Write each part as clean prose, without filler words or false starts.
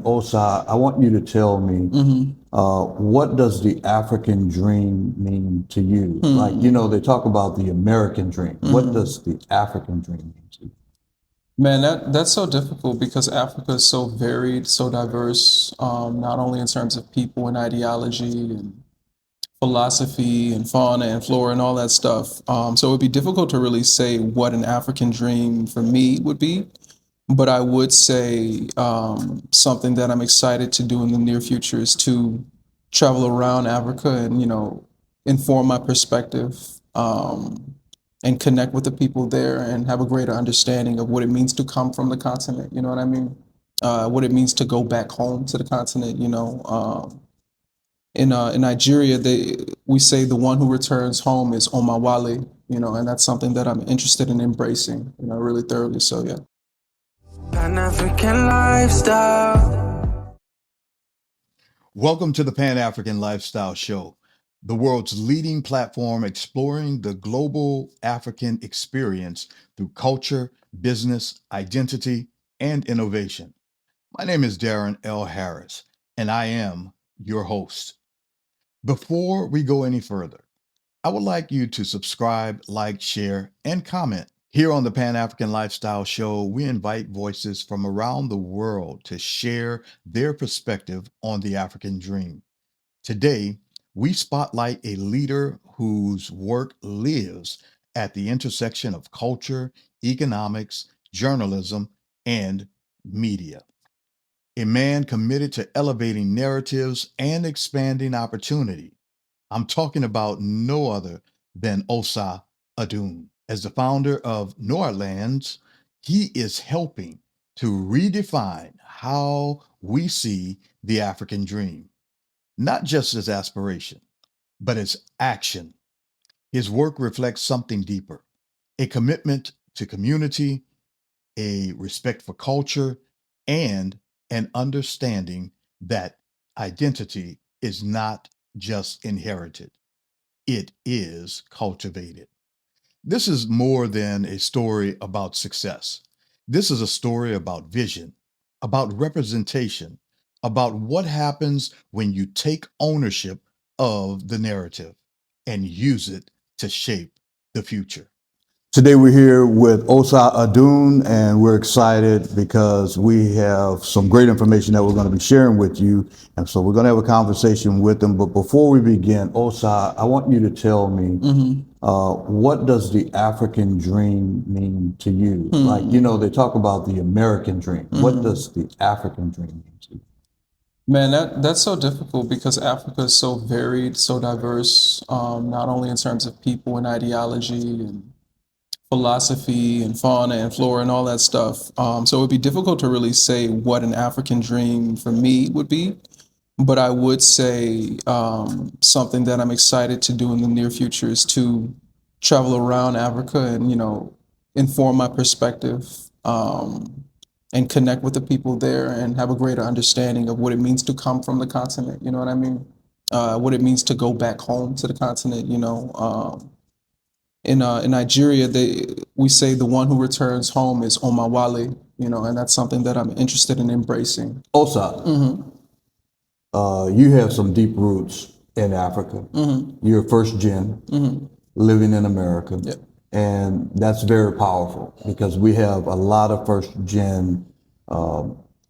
Osa, I want you to tell me what does the African dream mean to you? Like, you know, they talk about the American dream. What does the African dream mean to you? Man, that's so difficult because Africa is so varied, so diverse, not only in terms of people and ideology and philosophy and fauna and flora and all that stuff. So it would be difficult to really say what an African dream for me would be. But I would say something that I'm excited to do in the near future is to travel around Africa and, inform my perspective and connect with the people there and have a greater understanding of what it means to come from the continent. You know what I mean? What it means to go back home to the continent. In Nigeria, we say the one who returns home is Omawale. And that's something that I'm interested in embracing. Really thoroughly. So yeah. Pan-African lifestyle. Welcome to the Pan-African Lifestyle Show, the world's leading platform exploring the global African experience through culture, business, identity, and innovation. My name is Darren L. Harris, and I am your host. Before we go any further, I would like you to subscribe, like, share, and comment. Here on the Pan-African Lifestyle Show, we invite voices from around the world to share their perspective on the African dream. Today, we spotlight a leader whose work lives at the intersection of culture, economics, journalism, and media. A man committed to elevating narratives and expanding opportunity. I'm talking about no other than Osa Adun. As the founder of Noirlands, he is helping to redefine how we see the African dream, not just as aspiration, but as action. His work reflects something deeper, a commitment to community, a respect for culture, and an understanding that identity is not just inherited, it is cultivated. This is more than a story about success. This is a story about vision, about representation, about what happens when you take ownership of the narrative and use it to shape the future. Today we're here with Osa Adun, and we're excited because we have some great information that we're going to be sharing with you. And so we're going to have a conversation with them. But before we begin, Osa, I want you to tell me what does the African dream mean to you? Like, you know, they talk about the American dream. What does the African dream mean to you? Man, that's so difficult because Africa is so varied, so diverse, not only in terms of people and ideology and philosophy and fauna and flora and all that stuff. So it would be difficult to really say what an African dream for me would be. But I would say something that I'm excited to do in the near future is to travel around Africa and, inform my perspective and connect with the people there and have a greater understanding of what it means to come from the continent. You know what I mean? What it means to go back home to the continent. In Nigeria, we say the one who returns home is Omawale. And that's something that I'm interested in embracing. Osa, you have some deep roots in Africa. You're first gen living in America. Yep. And that's very powerful because we have a lot of first gen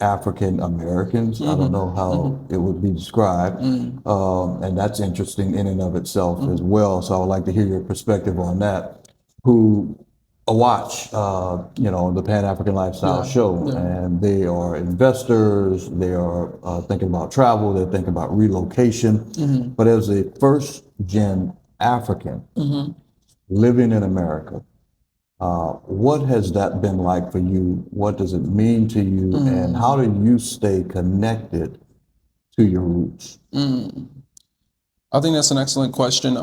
African Americans. I don't know how it would be described. And that's interesting in and of itself as well. So I would like to hear your perspective on that. Who watch, the Pan African Lifestyle Show, and they are investors. They are thinking about travel. They're thinking about relocation. But as a first gen African living in America, what has that been like for you? What does it mean to you? And how do you stay connected to your roots? I think that's an excellent question.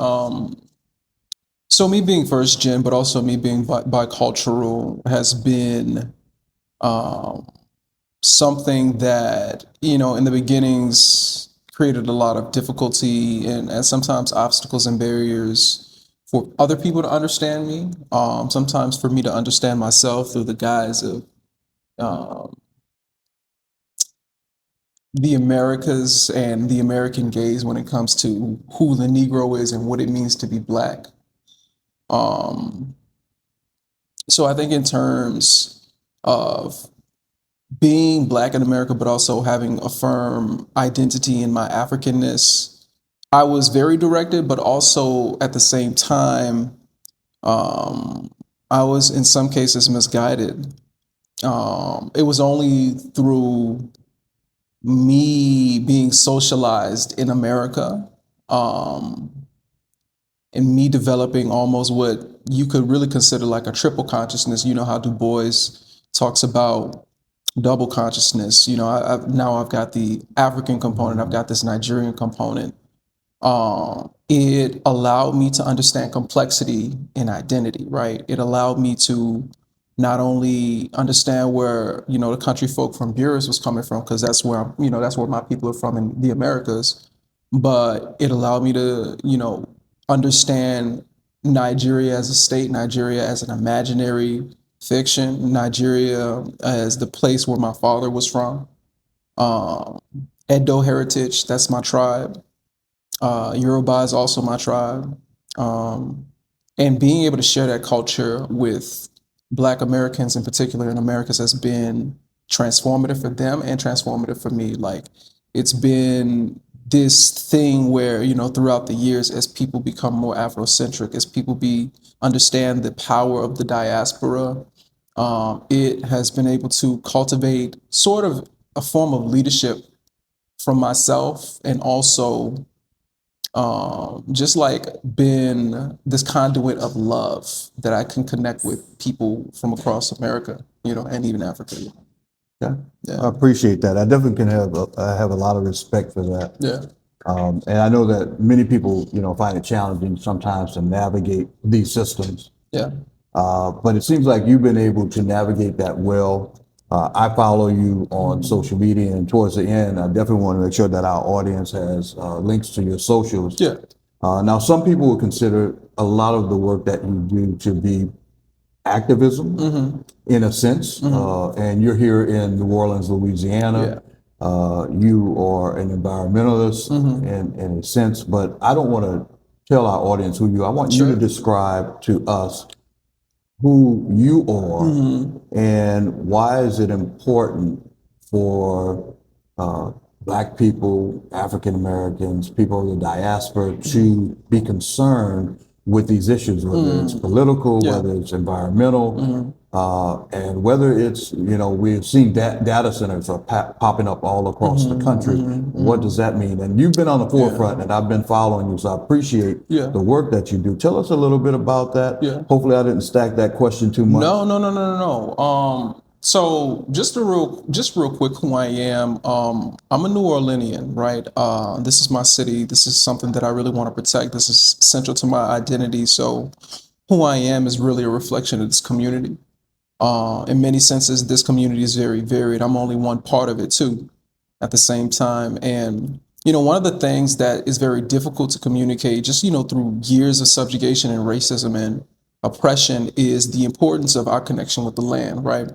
So me being first gen, but also me being bicultural has been something that, in the beginnings created a lot of difficulty and sometimes obstacles and barriers for other people to understand me. Sometimes for me to understand myself through the guise of the Americas and the American gaze when it comes to who the Negro is and what it means to be Black. Um, so I think in terms of being Black in America, but also having a firm identity in my Africanness, I was very directed, but also at the same time, I was in some cases misguided. It was only through me being socialized in America, um, and me developing almost what you could really consider like a triple consciousness. You know how Du Bois talks about double consciousness. You know, now I've got the African component, I've got this Nigerian component. It allowed me to understand complexity in identity, right? It allowed me to not only understand where, you know, the country folk from Buras was coming from, because that's where that's where my people are from in the Americas, but it allowed me to, understand Nigeria as a state, Nigeria as an imaginary fiction, Nigeria as the place where my father was from. Um, Edo heritage, that's my tribe. Yoruba is also my tribe. Um, and being able to share that culture with Black Americans in particular in Americas has been transformative for them and transformative for me. Like, it's been this thing where, throughout the years, as people become more Afrocentric, as people understand the power of the diaspora, it has been able to cultivate sort of a form of leadership from myself, and also just like been this conduit of love that I can connect with people from across America, and even Africa. Yeah, Yeah. I appreciate that. I definitely I have a lot of respect for that. Yeah. And I know that many people, find it challenging sometimes to navigate these systems. Yeah. But it seems like you've been able to navigate that well. I follow you on social media, and towards the end, I definitely want to make sure that our audience has links to your socials. Yeah. Now, some people would consider a lot of the work that you do to be activism in a sense, and you're here in New Orleans, Louisiana. You are an environmentalist in a sense, but I don't want to tell our audience who you are. I want you to describe to us who you are and why is it important for Black people, African Americans, people of the diaspora to be concerned with these issues, whether it's political, whether it's environmental, and whether it's, we've seen data centers are popping up all across the country. What does that mean? And you've been on the forefront, and I've been following you, so I appreciate the work that you do. Tell us a little bit about that. Hopefully I didn't stack that question too much. No. So just real quick, who I am. I'm a New Orleanian, right? This is my city. This is something that I really want to protect. This is central to my identity. So who I am is really a reflection of this community. In many senses, this community is very varied. I'm only one part of it too, at the same time. And, one of the things that is very difficult to communicate just, through years of subjugation and racism and oppression is the importance of our connection with the land, right?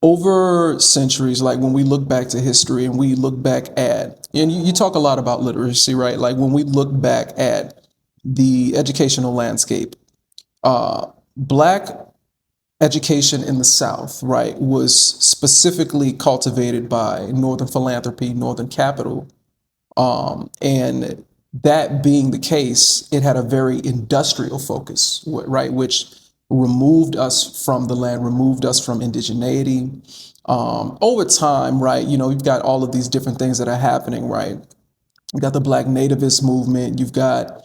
Over centuries, like when we look back to history and we look back at, and you talk a lot about literacy, right? Like when we look back at the educational landscape, Black education in the South, right, was specifically cultivated by Northern philanthropy, Northern capital. And that being the case, it had a very industrial focus, right, which removed us from the land, removed us from indigeneity. Over time, right, you've got all of these different things that are happening, right? You've got the Black nativist movement, you've got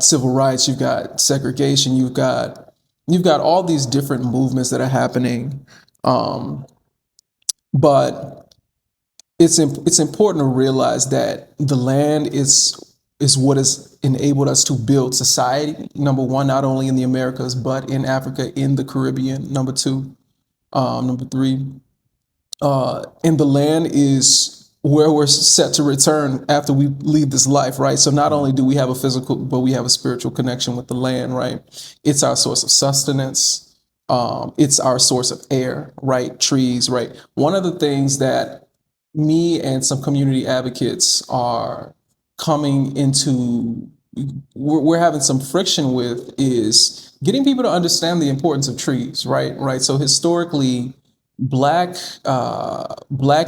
civil rights, you've got segregation, you've got all these different movements that are happening. But it's important to realize that the land is what has enabled us to build society. Number one, not only in the Americas, but in Africa, in the Caribbean. Number two, number three, and the land is where we're set to return after we leave this life, right? So not only do we have a physical, but we have a spiritual connection with the land, right? It's our source of sustenance. It's our source of air, right? Trees, right? One of the things that me and some community advocates are coming into, we're having some friction with, is getting people to understand the importance of trees, right? Right. So historically, black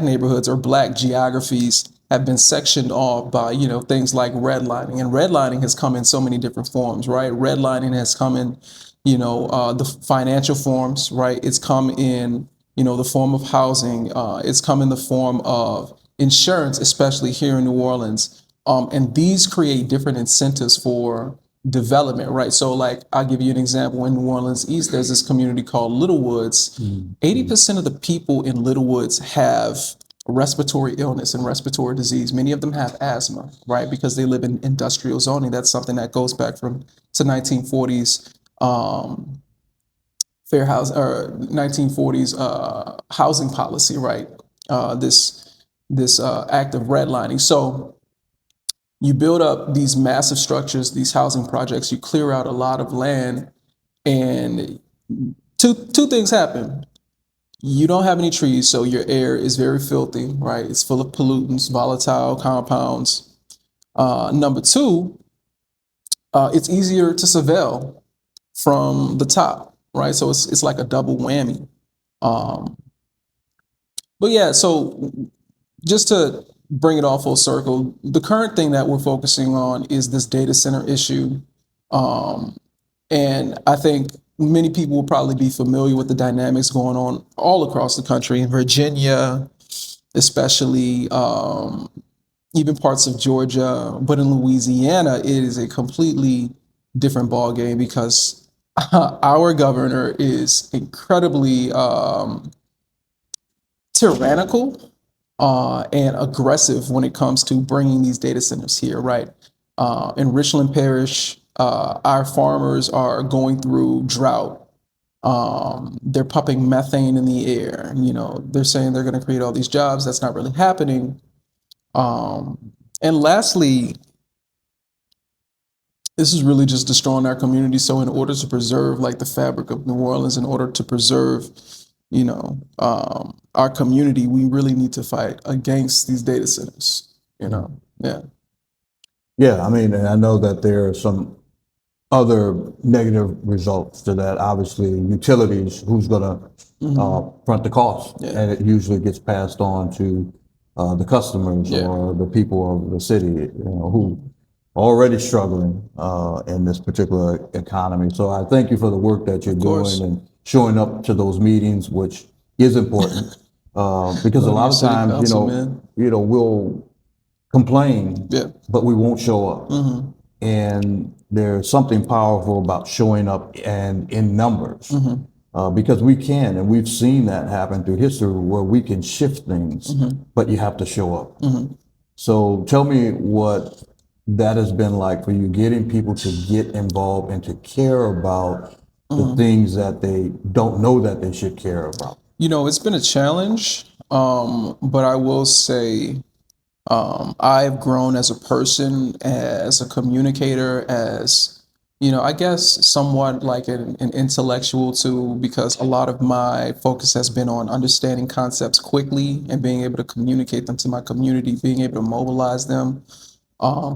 neighborhoods or black geographies have been sectioned off by things like redlining, and redlining has come in so many different forms, right? Redlining has come in the financial forms, right? It's come in the form of housing. It's come in the form of insurance, especially here in New Orleans. And these create different incentives for development, right? So, like, I'll give you an example. In New Orleans East, there's this community called Little Woods. 80% of the people in Little Woods have respiratory illness and respiratory disease. Many of them have asthma, right? Because they live in industrial zoning. That's something that goes back to 1940s fair house or 1940s housing policy, right? This act of redlining. So you build up these massive structures, these housing projects, you clear out a lot of land, and two things happen. You don't have any trees, so your air is very filthy, right? It's full of pollutants, volatile compounds. Number two, it's easier to surveil from the top, right? So it's like a double whammy. But yeah, so just to bring it all full circle, the current thing that we're focusing on is this data center issue. And I think many people will probably be familiar with the dynamics going on all across the country, in Virginia, especially, even parts of Georgia, but in Louisiana, it is a completely different ballgame because our governor is incredibly tyrannical and aggressive when it comes to bringing these data centers here, right? In Richland Parish, our farmers are going through drought. They're pumping methane in the air. They're saying they're going to create all these jobs. That's not really happening. And lastly, this is really just destroying our community. So in order to preserve like the fabric of New Orleans, in order to preserve, our community, we really need to fight against these data centers, Yeah. Yeah, I mean, and I know that there are some other negative results to that. Obviously, utilities, who's going to front the cost? Yeah. And it usually gets passed on to the customers Yeah. or the people of the city, who are already struggling in this particular economy. So I thank you for the work that you're course. doing and showing up to those meetings, which is important because a lot of City times, council, man. we'll complain, Yeah. but we won't show up. And there's something powerful about showing up and in numbers because we can, and we've seen that happen through history where we can shift things, but you have to show up. So tell me what that has been like for you, getting people to get involved and to care about the things that they don't know that they should care about. It's been a challenge, but I will say I've grown as a person, as a communicator, as, I guess somewhat like an intellectual too, because a lot of my focus has been on understanding concepts quickly and being able to communicate them to my community, being able to mobilize them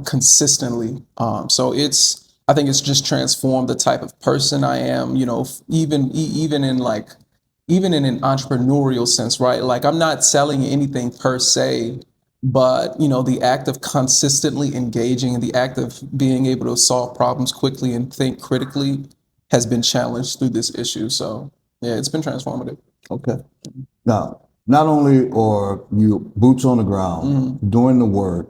consistently. I think it's just transformed the type of person I am, even in an entrepreneurial sense, right? Like, I'm not selling anything per se, but the act of consistently engaging and the act of being able to solve problems quickly and think critically has been challenged through this issue. So yeah, it's been transformative. Okay. Now, not only are you boots on the ground doing the work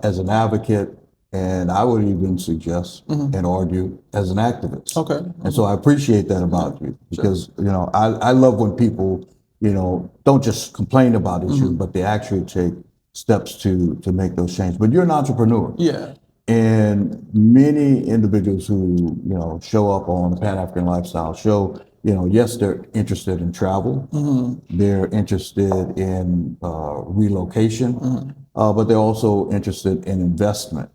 as an advocate, and I would even suggest and argue as an activist. Okay. And so I appreciate that about you because, I love when people, don't just complain about issues, but they actually take steps to make those changes. But you're an entrepreneur. Yeah. And many individuals who, show up on the Pan-African Lifestyle Show, yes, they're interested in travel. They're interested in relocation, but they're also interested in investment.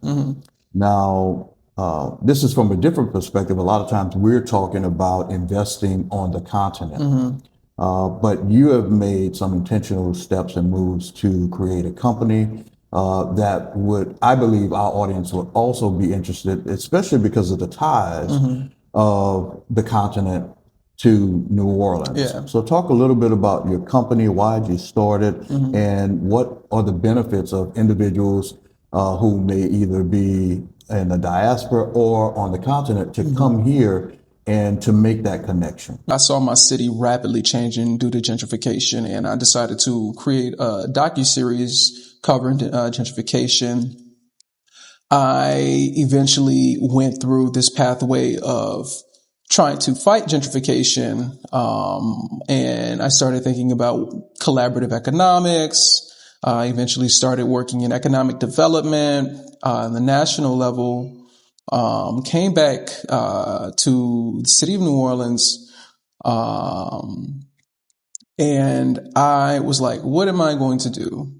Now, this is from a different perspective. A lot of times we're talking about investing on the continent. But you have made some intentional steps and moves to create a company that would, I believe, our audience would also be interested, especially because of the ties of the continent to New Orleans. Yeah. So talk a little bit about your company, why you started, and what are the benefits of individuals who may either be in the diaspora or on the continent to come here and to make that connection. I saw my city rapidly changing due to gentrification, and I decided to create a docuseries covering gentrification. I eventually went through this pathway of trying to fight gentrification, and I started thinking about collaborative economics. I eventually started working in economic development on the national level. Came back to the city of New Orleans, and I was like, what am I going to do?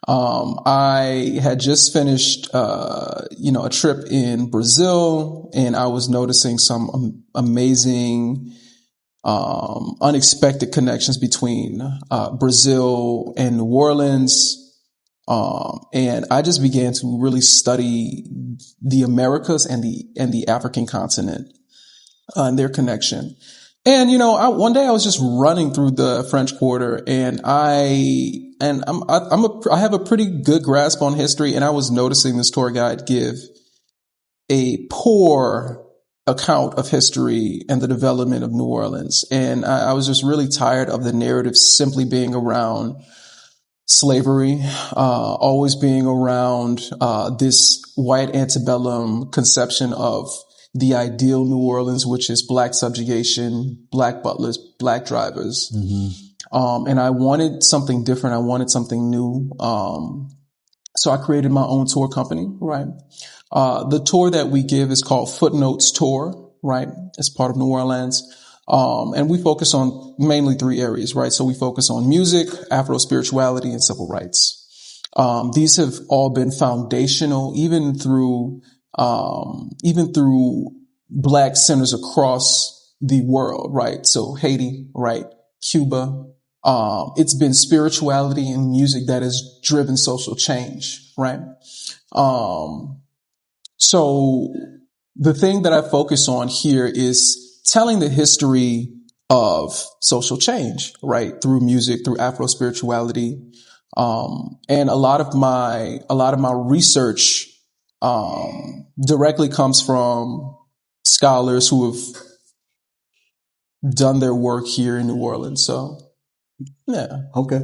I had just finished, a trip in Brazil, and I was noticing some amazing, unexpected connections between Brazil and New Orleans. And I just began to really study the Americas and the African continent, and their connection. And, one day I was just running through the French Quarter, and I have a pretty good grasp on history, and I was noticing this tour guide give a poor account of history and the development of New Orleans. And I was just really tired of the narrative simply being around slavery, always being around this white antebellum conception of the ideal New Orleans, which is black subjugation, black butlers, black drivers. And I wanted something different. I wanted something new. So I created my own tour company, right? The tour that we give is called Footnotes Tour, right? It's part of Noirlands. And we focus on mainly 3 areas, right? So we focus on music, Afro spirituality, and civil rights. These have all been foundational, even through black centers across the world, right? So Haiti, right? Cuba. It's been spirituality and music that has driven social change, right? So the thing that I focus on here is telling the history of social change, right? Through music, through Afro spirituality. And a lot of my research, directly comes from scholars who have done their work here in New Orleans. So, yeah. Okay.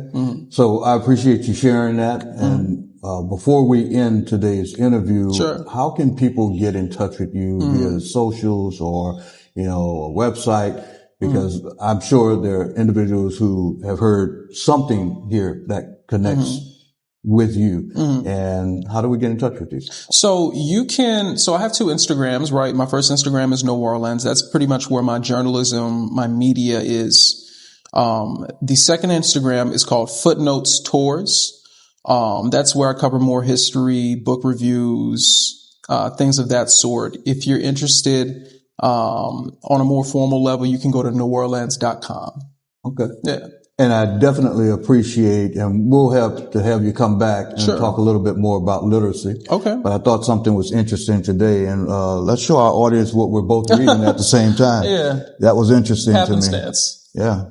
So I appreciate you sharing that. And before we end today's interview, Sure. how can people get in touch with you via socials or, a website? Because I'm sure there are individuals who have heard something here that connects with you. And how do we get in touch with you? So I have 2 Instagrams, right? My first Instagram is Noirlands. That's pretty much where my journalism, my media is. The second Instagram is called Footnotes Tours. That's where I cover more history, book reviews, things of that sort. If you're interested, on a more formal level, you can go to noirlands.com. Okay. Yeah. And I definitely appreciate, and we'll have to have you come back and talk a little bit more about literacy. Okay. But I thought something was interesting today, and let's show our audience what we're both reading at the same time. Yeah. That was interesting to me. Happenstance. Yeah.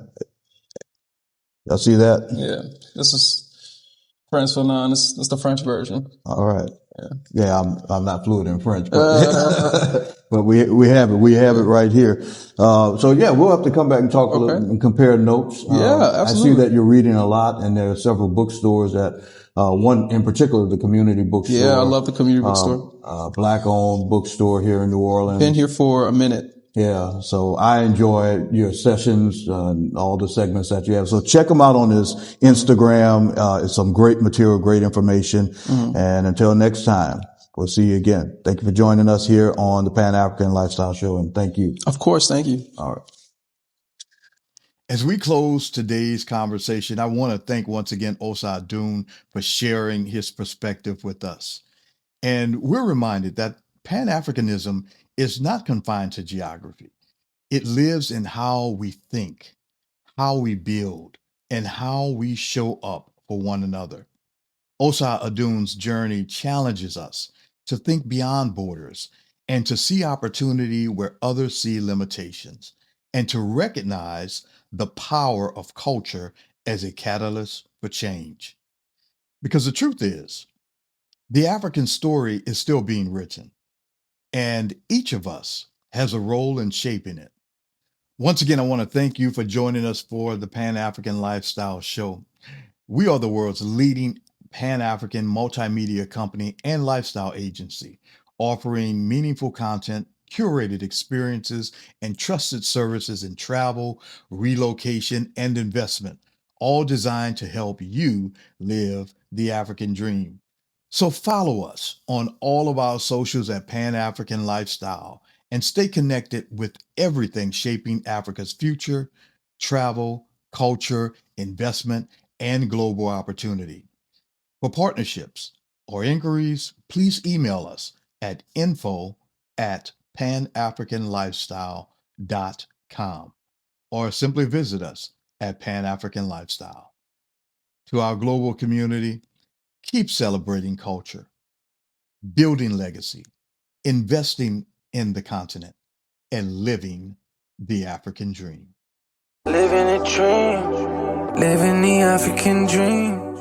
Y'all see that? Yeah. This is French Fanon. This is the French version. All right. Yeah, I'm not fluent in French, but but we have it. We have it right here. So yeah, we'll have to come back and talk a little and compare notes. Yeah, absolutely. I see that you're reading a lot, and there are several bookstores that one in particular, the community bookstore. Yeah, I love the community bookstore. Black-owned bookstore here in New Orleans. Been here for a minute. Yeah, so I enjoy your sessions and all the segments that you have. So check them out on his Instagram. It's some great material, great information. And until next time, we'll see you again. Thank you for joining us here on the Pan-African Lifestyle Show, and thank you. Of course, thank you. All right. As we close today's conversation, I want to thank once again Osa Adun for sharing his perspective with us. And we're reminded that Pan-Africanism is not confined to geography. It lives in how we think, how we build, and how we show up for one another. Osa Adun's journey challenges us to think beyond borders and to see opportunity where others see limitations, and to recognize the power of culture as a catalyst for change. Because the truth is, the African story is still being written, and each of us has a role in shaping it. Once again, I want to thank you for joining us for the Pan African Lifestyle Show. We are the world's leading Pan-African multimedia company and lifestyle agency, offering meaningful content, curated experiences, and trusted services in travel, relocation, and investment, all designed to help you live the African dream. So follow us on all of our socials at Pan-African Lifestyle and stay connected with everything shaping Africa's future, travel, culture, investment, and global opportunity. For partnerships or inquiries, please email us at info@panafricanlifestyle.com or simply visit us at Pan African Lifestyle. To our global community, keep celebrating culture, building legacy, investing in the continent, and living the African dream. Living a dream, living the African dream.